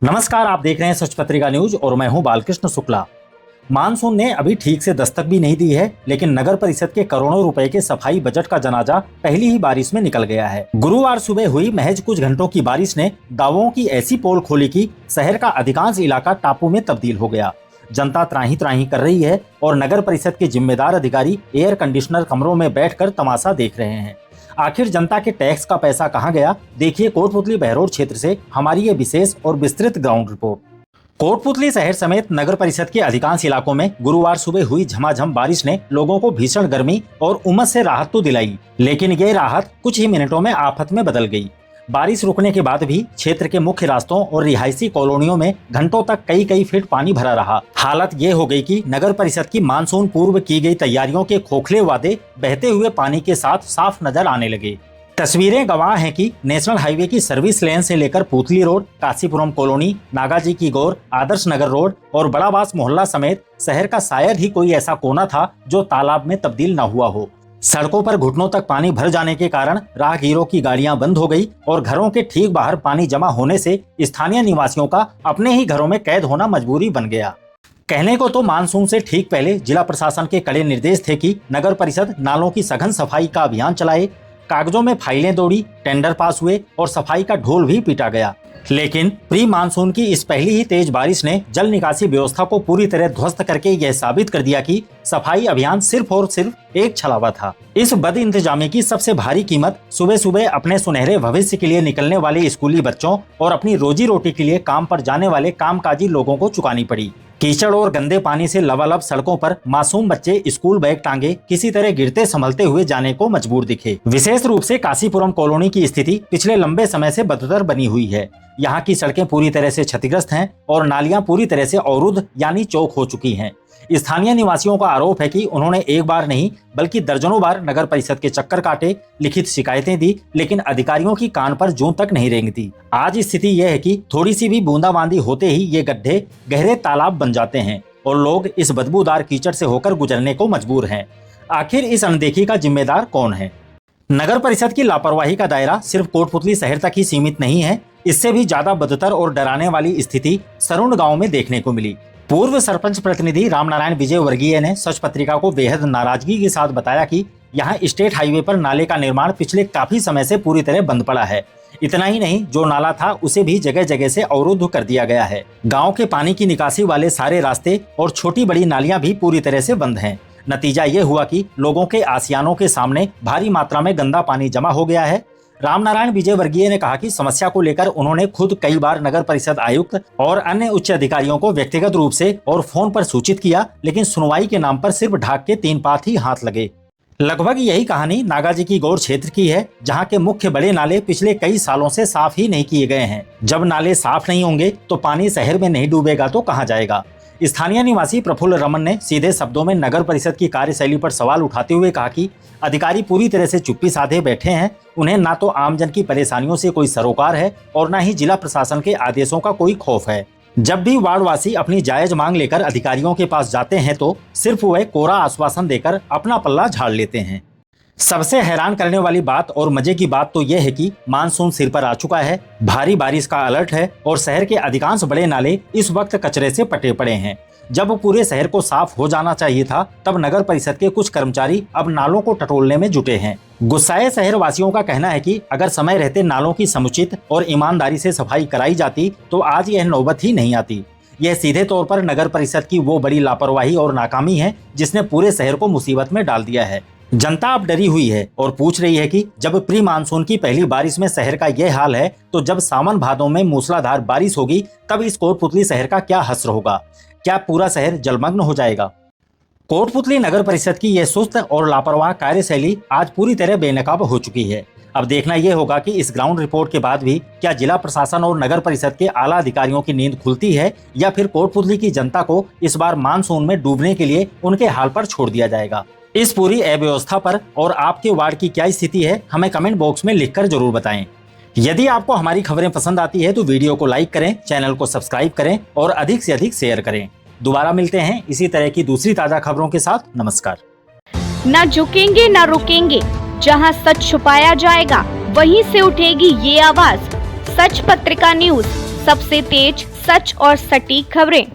नमस्कार, आप देख रहे हैं सच पत्रिका न्यूज और मैं हूं बालकृष्ण शुक्ला। मानसून ने अभी ठीक से दस्तक भी नहीं दी है, लेकिन नगर परिषद के करोड़ों रुपए के सफाई बजट का जनाजा पहली ही बारिश में निकल गया है। गुरुवार सुबह हुई महज कुछ घंटों की बारिश ने दावों की ऐसी पोल खोली कि शहर का अधिकांश इलाका टापू में तब्दील हो गया। जनता त्राही त्राही कर रही है और नगर परिषद के जिम्मेदार अधिकारी एयर कंडीशनर कमरों में बैठकर तमाशा देख रहे हैं। आखिर जनता के टैक्स का पैसा कहां गया? देखिए कोटपुतली बहरोड क्षेत्र से हमारी ये विशेष और विस्तृत ग्राउंड रिपोर्ट। कोटपुतली शहर समेत नगर परिषद के अधिकांश इलाकों में गुरुवार सुबह हुई झमाझम बारिश ने लोगों को भीषण गर्मी और उमस से राहत तो दिलाई, लेकिन ये राहत कुछ ही मिनटों में आफत में बदल गई। बारिश रुकने के बाद भी क्षेत्र के मुख्य रास्तों और रिहायशी कॉलोनियों में घंटों तक कई फीट पानी भरा रहा। हालत ये हो गई कि नगर परिषद की मानसून पूर्व की गई तैयारियों के खोखले वादे बहते हुए पानी के साथ साफ नजर आने लगे। तस्वीरें गवाह हैं कि नेशनल हाईवे की सर्विस लेन से लेकर पुतली रोड, काशीपुरम कॉलोनी, नागाजी की गौर, आदर्श नगर रोड और बड़ाबास मोहल्ला समेत शहर का शायद ही कोई ऐसा कोना था जो तालाब में तब्दील न हुआ हो। सड़कों पर घुटनों तक पानी भर जाने के कारण राहगीरों की गाड़ियां बंद हो गई और घरों के ठीक बाहर पानी जमा होने से स्थानीय निवासियों का अपने ही घरों में कैद होना मजबूरी बन गया। कहने को तो मानसून से ठीक पहले जिला प्रशासन के कड़े निर्देश थे कि नगर परिषद नालों की सघन सफाई का अभियान चलाए। कागजों में फाइलें दौड़ी, टेंडर पास हुए और सफाई का ढोल भी पीटा गया, लेकिन प्री मानसून की इस पहली ही तेज बारिश ने जल निकासी व्यवस्था को पूरी तरह ध्वस्त करके यह साबित कर दिया कि सफाई अभियान सिर्फ और सिर्फ एक छलावा था। इस बद इंतजामी की सबसे भारी कीमत सुबह सुबह अपने सुनहरे भविष्य के लिए निकलने वाले स्कूली बच्चों और अपनी रोजी रोटी के लिए काम पर जाने वाले कामकाजी लोगों को चुकानी पड़ी। कीचड़ और गंदे पानी से लबालब सड़कों पर मासूम बच्चे स्कूल बैग टांगे किसी तरह गिरते संभलते हुए जाने को मजबूर दिखे। विशेष रूप से काशीपुरम कॉलोनी की स्थिति पिछले लंबे समय से बदतर बनी हुई है। यहाँ की सड़कें पूरी तरह से क्षतिग्रस्त हैं और नालियां पूरी तरह से अवरुद्ध यानी चौक हो चुकी हैं। स्थानीय निवासियों का आरोप है कि उन्होंने एक बार नहीं बल्कि दर्जनों बार नगर परिषद के चक्कर काटे, लिखित शिकायतें दी, लेकिन अधिकारियों की कान पर जूं तक नहीं रेंगती। आज स्थिति यह है कि थोड़ी सी भी बूंदाबांदी होते ही ये गड्ढे गहरे तालाब बन जाते हैं और लोग इस बदबूदार कीचड़ से होकर गुजरने को मजबूर हैं। आखिर इस अनदेखी का जिम्मेदार कौन है? नगर परिषद की लापरवाही का दायरा सिर्फ कोटपुतली शहर तक ही सीमित नहीं है। इससे भी ज्यादा बदतर और डराने वाली स्थिति सरुण गांव में देखने को मिली। पूर्व सरपंच प्रतिनिधि रामनारायण विजय वर्गीय ने सच पत्रिका को बेहद नाराजगी के साथ बताया कि यहाँ स्टेट हाईवे पर नाले का निर्माण पिछले काफी समय से पूरी तरह बंद पड़ा है। इतना ही नहीं, जो नाला था उसे भी जगह जगह से अवरुद्ध कर दिया गया है। गांव के पानी की निकासी वाले सारे रास्ते और छोटी बड़ी नालियां भी पूरी तरह से बंद हैं। नतीजा ये हुआ कि लोगों के आसियानों के सामने भारी मात्रा में गंदा पानी जमा हो गया है। रामनारायण विजय वर्गीय ने कहा कि समस्या को लेकर उन्होंने खुद कई बार नगर परिषद आयुक्त और अन्य उच्च अधिकारियों को व्यक्तिगत रूप से और फोन पर सूचित किया, लेकिन सुनवाई के नाम पर सिर्फ ढाक के 3 पात ही हाथ लगे। लगभग यही कहानी नागाजी की गौर क्षेत्र की है, जहां के मुख्य बड़े नाले पिछले कई सालों से साफ ही नहीं किए गए हैं। जब नाले साफ नहीं होंगे तो पानी शहर में नहीं डूबेगा तो कहां जाएगा? स्थानीय निवासी प्रफुल्ल रमन ने सीधे शब्दों में नगर परिषद की कार्यशैली पर सवाल उठाते हुए कहा कि अधिकारी पूरी तरह से चुप्पी साधे बैठे हैं। उन्हें ना तो आमजन की परेशानियों से कोई सरोकार है और ना ही जिला प्रशासन के आदेशों का कोई खौफ है। जब भी वार्डवासी अपनी जायज मांग लेकर अधिकारियों के पास जाते हैं तो सिर्फ वह कोरा आश्वासन देकर अपना पल्ला झाड़ लेते हैं। सबसे हैरान करने वाली बात और मजे की बात तो यह है कि मानसून सिर पर आ चुका है, भारी बारिश का अलर्ट है और शहर के अधिकांश बड़े नाले इस वक्त कचरे से पटे पड़े हैं। जब पूरे शहर को साफ हो जाना चाहिए था, तब नगर परिषद के कुछ कर्मचारी अब नालों को टटोलने में जुटे हैं। गुस्साए शहर वासियों का कहना है कि अगर समय रहते नालों की समुचित और ईमानदारी से सफाई कराई जाती तो आज यह नौबत ही नहीं आती। यह सीधे तौर पर नगर परिषद की वो बड़ी लापरवाही और नाकामी है जिसने पूरे शहर को मुसीबत में डाल दिया है। जनता अब डरी हुई है और पूछ रही है कि जब प्री मानसून की पहली बारिश में शहर का यह हाल है, तो जब सावन भादों में मूसलाधार बारिश होगी तब इस कोटपुतली शहर का क्या हश्र होगा? क्या पूरा शहर जलमग्न हो जाएगा? कोटपुतली नगर परिषद की यह सुस्त और लापरवाह कार्यशैली आज पूरी तरह बेनकाब हो चुकी है। अब देखना यह होगा कि इस ग्राउंड रिपोर्ट के बाद भी क्या जिला प्रशासन और नगर परिषद के आला अधिकारियों की नींद खुलती है, या फिर कोटपुतली की जनता को इस बार मानसून में डूबने के लिए उनके हाल पर छोड़ दिया जाएगा। इस पूरी अव्यवस्था पर और आपके वार्ड की क्या स्थिति है, हमें कमेंट बॉक्स में लिखकर जरूर बताएं। यदि आपको हमारी खबरें पसंद आती है तो वीडियो को लाइक करें, चैनल को सब्सक्राइब करें और अधिक से अधिक शेयर करें। दोबारा मिलते हैं इसी तरह की दूसरी ताजा खबरों के साथ। नमस्कार। न झुकेंगे न रुकेंगे, जहां सच छुपाया जाएगा वहीं से उठेगी ये आवाज। सच पत्रिका न्यूज सबसे तेज, सच और सटीक खबरें।